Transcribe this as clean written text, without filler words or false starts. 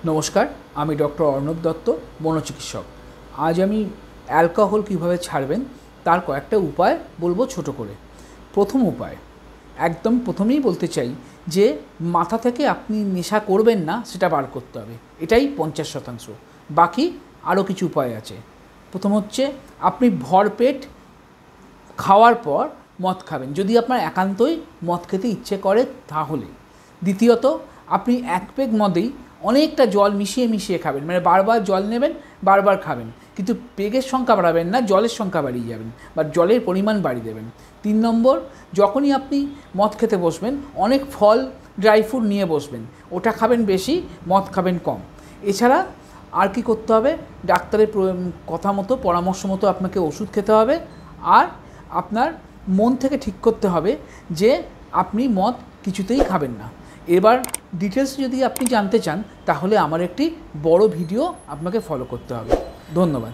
নমস্কার, আমি ডক্টর অর্ণব দত্ত, মনোচিকিৎসক। আজ আমি অ্যালকোহল কীভাবে ছাড়বেন তার কয়েকটা উপায় বলবো ছোট করে। প্রথম উপায়, একদম প্রথমেই বলতে চাই যে মাথা থেকে আপনি নেশা করবেন না সেটা বার করতে হবে, এটাই 50%। বাকি আরও কিছু উপায় আছে। প্রথম হচ্ছে আপনি ভরপেট খাওয়ার পর মদ খাবেন, যদি আপনার একান্তই মদ খেতে ইচ্ছে করে তাহলে। দ্বিতীয়ত, আপনি এক পেগ মদেই অনেকটা জল মিশিয়ে মিশিয়ে খাবেন, মানে বারবার জল নেবেন, বারবার খাবেন, কিন্তু পেগের সংখ্যা বাড়াবেন না, জলের সংখ্যা বাড়িয়ে যাবেন বা জলের পরিমাণ বাড়িয়ে দেবেন। 3 নম্বর, যখনই আপনি মদ খেতে বসবেন অনেক ফল, ড্রাই ফ্রুট নিয়ে বসবেন, ওটা খাবেন বেশি, মদ খাবেন কম। এছাড়া আর কি করতে হবে, ডাক্তারের কথা মতো, পরামর্শ মতো আপনাকে ওষুধ খেতে হবে। আর আপনার মন থেকে ঠিক করতে হবে যে আপনি মদ কিছুতেই খাবেন না। এবার ডিটেলস যদি আপনি জানতে চান তাহলে আমার একটি বড় ভিডিও আপনাকে ফলো করতে হবে। ধন্যবাদ।